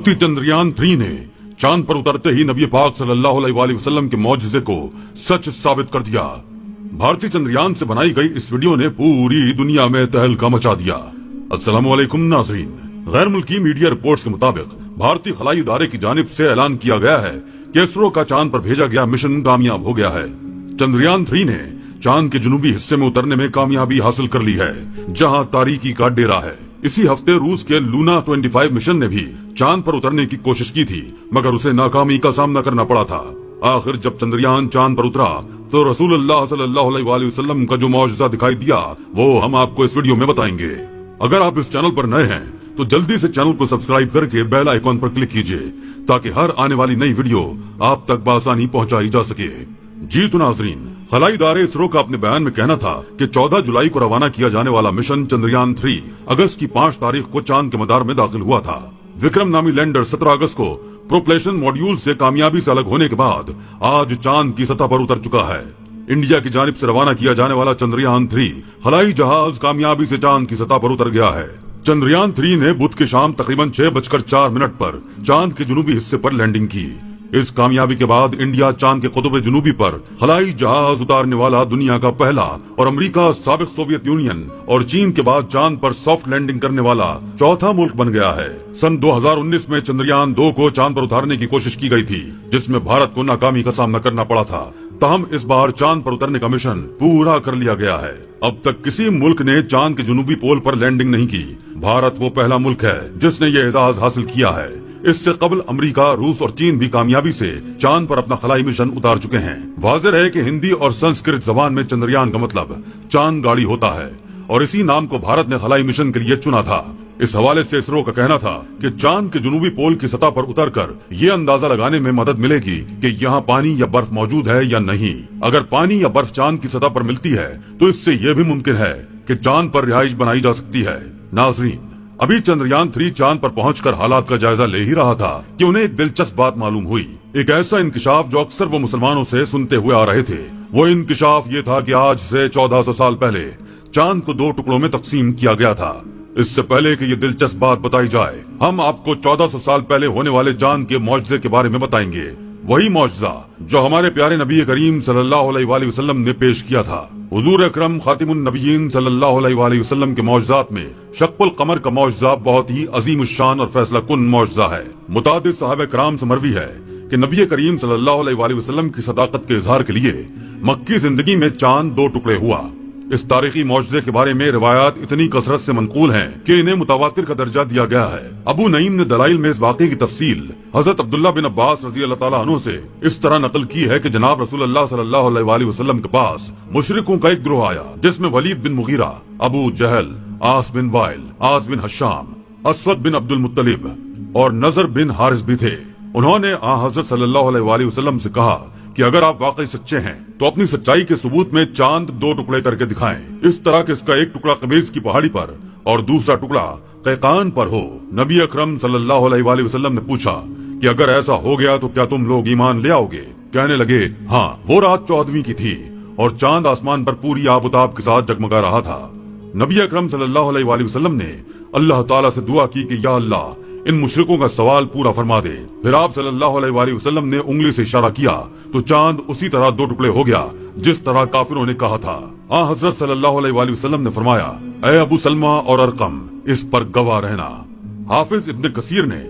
भारतीय चंद्रयान 3 ने चांद पर उतरते ही नबी पाक सल्लल्लाहु अलैहि वसल्लम के मौजज़े को सच साबित कर दिया। भारतीय चंद्रयान से बनाई गई इस वीडियो ने पूरी दुनिया में तहलका मचा दिया। अस्सलामु अलैकुम नाज़रीन, गैर मुल्की मीडिया रिपोर्ट्स के मुताबिक भारतीय खलाई इदारे की जानिब से ऐलान किया गया है कि इसरो का चांद पर भेजा गया मिशन कामयाब हो गया है। चंद्रयान 3 ने चांद के जनूबी हिस्से में उतरने में कामयाबी हासिल कर ली है, जहां तारीकी का डेरा है। इसी हफ्ते रूस के लूना 25 मिशन ने भी चांद पर उतरने की कोशिश की थी, मगर उसे नाकामी का सामना करना पड़ा था। आखिर जब चंद्रयान चांद पर उतरा तो रसूलुल्लाह सल्लल्लाहु अलैहि वसल्लम का जो मौजज़ा दिखाई दिया वो हम आपको इस वीडियो में बताएंगे। अगर आप इस चैनल पर नए हैं तो जल्दी से चैनल को सब्सक्राइब करके बेल आइकॉन पर क्लिक कीजिए, ताकि हर आने वाली नई वीडियो आप तक बआसानी पहुंचाई जा सके। जी तो नाज़रीन, खलाई इदारे इसरो का अपने बयान में कहना था कि 14 जुलाई को रवाना किया जाने वाला मिशन चंद्रयान 3 अगस्त की 5 तारीख को चांद के मदार में दाखिल हुआ था। विक्रम नामी लैंडर 17 अगस्त को प्रोपल्शन मॉड्यूल से कामयाबी से अलग होने के बाद आज चांद की सतह पर उतर चुका है। इंडिया की जानिब से रवाना किया जाने वाला चंद्रयान 3 खलाई जहाज कामयाबी से चांद की सतह पर उतर गया है। चंद्रयान 3 ने बुध की शाम तकरीबन 6:04 पर चांद के जनूबी हिस्से पर लैंडिंग की। इस कामयाबी के बाद इंडिया चांद के कुतुब जनूबी पर खलाई जहाज उतारने वाला दुनिया का पहला और अमेरिका, साबिक सोवियत यूनियन और चीन के बाद चांद पर सॉफ्ट लैंडिंग करने वाला चौथा मुल्क बन गया है। सन 2019 में चंद्रयान 2 को चांद पर उतारने की कोशिश की गई थी, जिसमें भारत को नाकामी का सामना करना पड़ा था। ताहम इस बार चांद पर उतरने का मिशन पूरा कर लिया गया है। अब तक किसी मुल्क ने चांद के जनूबी पोल पर लैंडिंग नहीं की। भारत वो पहला मुल्क है जिसने ये एजाज हासिल किया है। इससे कबल अमेरिका, रूस और चीन भी कामयाबी से चांद पर अपना खलाई मिशन उतार चुके हैं। वाज़ेह है कि हिंदी और संस्कृत जबान में चंद्रयान का मतलब चांद गाड़ी होता है और इसी नाम को भारत ने खलाई मिशन के लिए चुना था। इस हवाले से इसरो का कहना था कि चांद के जनूबी पोल की सतह पर उतरकर ये अंदाजा लगाने में मदद मिलेगी कि यहाँ पानी या बर्फ मौजूद है या नहीं। अगर पानी या बर्फ चांद की सतह पर मिलती है तो इससे यह भी मुमकिन है कि चांद पर रिहाइश बनाई जा सकती है। नाज़रीन, अभी चंद्रयान 3 चांद पर पहुंचकर हालात का जायजा ले ही रहा था कि उन्हें एक दिलचस्प बात मालूम हुई। एक ऐसा इंकिशाफ जो अक्सर वो मुसलमानों से सुनते हुए आ रहे थे। वो इंकिशाफ ये था कि आज से 1400 साल पहले चांद को 2 टुकड़ों में तकसीम किया गया था। इससे पहले कि ये दिलचस्प बात बताई जाए, हम आपको 1400 साल पहले होने वाले चांद के मौजज़े के बारे में बताएंगे। वही मौजज़ा जो हमारे प्यारे नबी करीम सल्लल्लाहु अलैहि वसल्लम ने पेश किया था। हुजूर अकरम खातिमुन नबीयीन सल्लल्लाहु अलैहि वसल्लम के मौजज़ात में शक्कुल कमर का मौजज़ा बहुत ही अजीम शान और फैसला कुन मौजज़ा है। मुतादिद सहाबा किराम से मरवी है कि नबी करीम सल्लल्लाहु अलैहि वसल्लम की सदाकत के इजहार के लिए मक्की जिंदगी में चांद 2 टुकड़े हुआ। इस तारीखी मौजज़े के बारे में रिवायात इतनी कसरत से मनकूल हैं कि इन्हें मुतवातिर का दर्जा दिया गया है। अबू नईम ने दलाइल में इस वाक़े की तफसील हज़रत अब्दुल्लाह बिन अब्बास रज़ी अल्लाह ताला अन्हु से इस तरह नकल की है कि जनाब रसूलुल्लाह सल्लल्लाहु अलैहि वसल्लम के पास मुशरिकों का एक गिरोह आया, जिसमें वलीद बिन मुगीरा, अबू जहल, आस बिन वाइल, आस बिन हशाम, असवद बिन अब्दुल मुत्तलिब और नजर बिन हारिस भी थे। उन्होंने हज़रत सल्लल्लाहु अलैहि वसल्लम से कहा कि अगर आप वाकई सच्चे हैं तो अपनी सच्चाई के सबूत में चांद 2 टुकड़े करके दिखाएं। इस तरह कि इसका एक टुकड़ा कबीज की पहाड़ी पर और दूसरा टुकड़ा कैकान पर हो। नबी अकरम सल्लल्लाहु अलैहि वसल्लम ने पूछा कि अगर ऐसा हो गया तो क्या तुम लोग ईमान ले आओगे? कहने लगे, हाँ। वो रात 14वीं की थी और चांद आसमान पर पूरी आबोताब के साथ जगमगा रहा था। नबी अकरम सल्लल्लाहु अलैहि वसल्लम ने अल्लाह ताला से दुआ की कि या अल्लाह, इन मुशरिकों का सवाल पूरा फरमा दे। फिर आप सल्लल्लाहु अलैहि वसल्लम ने उंगली से इशारा किया तो चांद उसी तरह 2 टुकड़े हो गया जिस तरह काफिरों ने कहा था। हज़रत सल्लल्लाहु अलैहि वसल्लम ने फरमाया, ऐ अबू सलमा और अरकम, इस पर गवाह रहना। हाफिज इब्न कसीर ने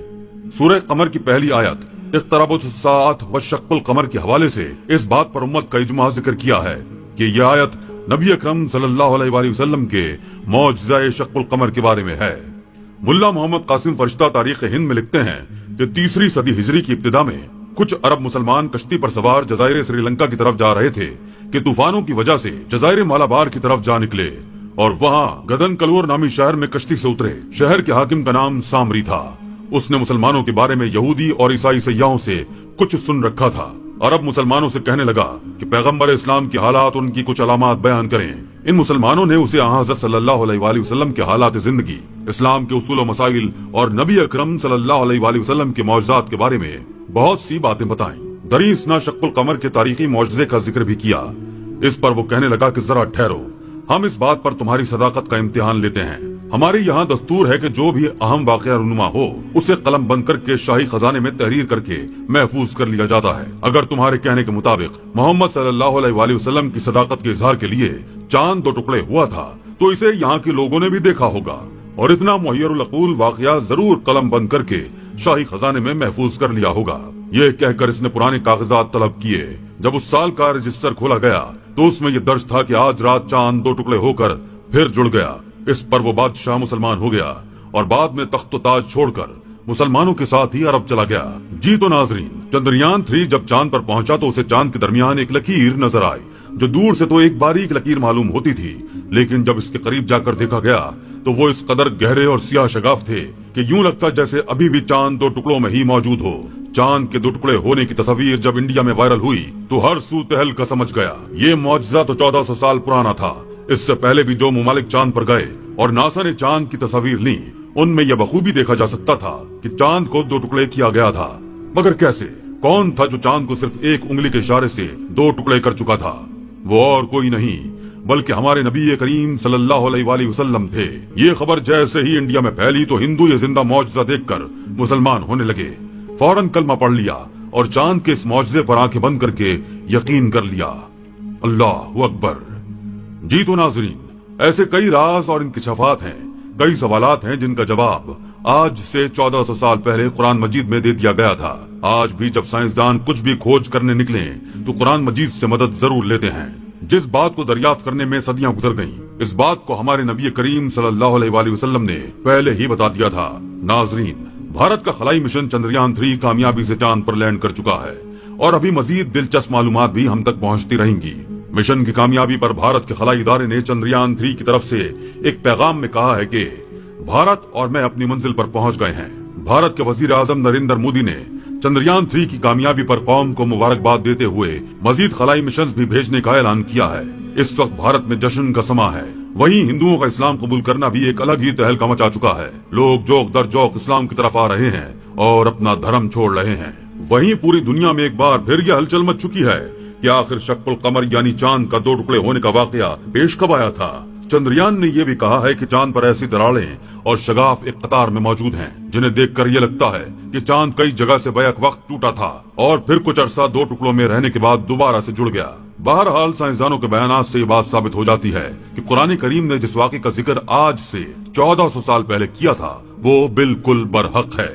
सूरह कमर की पहली आयत इक़्तरबत वशक्कुल कमर के हवाले से इस बात पर उम्मत का इजमा जिक्र किया है कि यह आयत नबी अकरम सल्लल्लाहु अलैहि वसल्लम के मौजज़ा शक्कुल कमर के बारे में है। मुल्ला मोहम्मद कासिम फरिश्ता तारीख हिंद में लिखते हैं कि 3री सदी हिजरी की इब्तिदा में कुछ अरब मुसलमान कश्ती पर सवार जजायर श्रीलंका की तरफ जा रहे थे कि तूफानों की वजह से जजायर मालाबार की तरफ जा निकले और वहाँ गदन कलोर नामी शहर में कश्ती से उतरे। शहर के हाकिम का नाम सामरी था। उसने मुसलमानों के बारे में यहूदी और ईसाई सयाहों से कुछ सुन रखा था। अरब मुसलमानों से कहने लगा कि पैगंबर इस्लाम की हालात, उनकी कुछ अलामात बयान करें। इन मुसलमानों ने उसे हज़रत सल्लल्लाहु अलैहि वसल्लम के हालात जिंदगी, इस्लाम के उसूल व मसाइल और नबी अकरम सल्लल्लाहु अलैहि वसल्लम के मौजज़ात के बारे में बहुत सी बातें बताईं। दरीसना शक्कुल कमर के तारीखी मौजज़े का जिक्र भी किया। इस पर वो कहने लगा कि जरा ठहरो, हम इस बात पर तुम्हारी सदाकत का इम्तिहान लेते हैं। हमारे यहाँ दस्तूर है कि जो भी अहम वाकया रुनुमा हो उसे कलम बंद करके शाही खजाने में तहरीर करके महफूज कर लिया जाता है। अगर तुम्हारे कहने के मुताबिक मोहम्मद सल्लल्लाहु अलैहि वसल्लम की सदाकत के इजहार के लिए चांद 2 टुकड़े हुआ था तो इसे यहाँ के लोगों ने भी देखा होगा और इतना मुहय्यरुल अक़ूल वाकया जरूर कलम बंद करके शाही खजाने में महफूज कर लिया होगा। ये कहकर इसने पुराने कागजात तलब किए। जब उस साल का रजिस्टर खोला गया तो उसमें यह दर्ज था कि आज रात चांद 2 टुकड़े होकर फिर जुड़ गया। इस पर वो बादशाह मुसलमान हो गया और बाद में तख्त ताज छोड़कर मुसलमानों के साथ ही अरब चला गया। जी तो नाजरीन, चंद्रयान 3 जब चांद पर पहुंचा तो उसे चांद के दरमियान एक लकीर नजर आई जो दूर से तो एक बारीक लकीर मालूम होती थी, लेकिन जब इसके करीब जाकर देखा गया तो वो इस कदर गहरे और सियाह शगाफ थे कि यूं लगता जैसे अभी भी चांद 2 टुकड़ों में ही मौजूद हो। चांद के 2 टुकड़े होने की तस्वीर जब इंडिया में वायरल हुई तो हर सू तहलका समझ गया। ये मौजज़ा तो 1400 साल पुराना था। इससे पहले भी जो मुमालिक चांद पर गए और नासा ने चांद की तस्वीर ली उनमें यह बखूबी देखा जा सकता था कि चांद को 2 टुकड़े किया गया था। मगर कैसे? कौन था जो चांद को सिर्फ एक उंगली के इशारे से 2 टुकड़े कर चुका था? वो और कोई नहीं बल्कि हमारे नबी करीम सल्लल्लाहु अलैहि वसल्लम थे। ये खबर जैसे ही इंडिया में फैली तो हिंदू ये जिंदा मौजज़ा देखकर मुसलमान होने लगे। फौरन कलमा पढ़ लिया और चांद के इस मौजज़े पर आंखें बंद करके यकीन कर लिया। अल्लाहु अकबर। जी तो नाजरीन, ऐसे कई राज और इंकिशाफात हैं, कई सवालात हैं जिनका जवाब आज से 1400 साल पहले कुरान मजीद में दे दिया गया था। आज भी जब साइंसदान कुछ भी खोज करने निकले तो कुरान मजीद से मदद जरूर लेते हैं। जिस बात को दरियाफ्त करने में सदियां गुजर गईं, इस बात को हमारे नबी करीम सल्लल्लाहु अलैहि वसल्लम ने पहले ही बता दिया था। नाजरीन, भारत का खलाई मिशन चंद्रयान 3 कामयाबी से चांद पर लैंड कर चुका है और अभी मजीद दिलचस्प मालूमात भी हम तक पहुंचती रहेंगी। मिशन की कामयाबी पर भारत के खलाई इदारे ने चंद्रयान 3 की तरफ से एक पैगाम में कहा है कि भारत और मैं अपनी मंजिल पर पहुंच गए हैं। भारत के वजीर आजम नरेंद्र मोदी ने चंद्रयान 3 की कामयाबी पर कौम को मुबारकबाद देते हुए मजीद खलाई मिशन भी भेजने का ऐलान किया है। इस वक्त भारत में जश्न का समा है। वहीं हिंदुओं का इस्लाम कबूल करना भी एक अलग ही तहलका मचा चुका है। लोग जोक दर जोक इस्लाम की तरफ आ रहे हैं और अपना धर्म छोड़ रहे हैं। वहीं पूरी दुनिया में एक बार फिर यह हलचल मच चुकी है कि आखिर शक्ल कमर यानी चांद का 2 टुकड़े होने का वाकया पेश कब आया था। चंद्रयान ने यह भी कहा है कि चांद पर ऐसी दरारें और शगाफ एक कतार में मौजूद हैं जिन्हें देखकर यह लगता है कि चांद कई जगह से बैक वक्त टूटा था और फिर कुछ अरसा 2 टुकड़ों में रहने के बाद दोबारा से जुड़ गया। बहरहाल साइंसदानों के बयानात से ये बात साबित हो जाती है कि कुरान करीम ने जिस वाक़े का जिक्र आज से 1400 साल पहले किया था वो बिल्कुल बरहक है।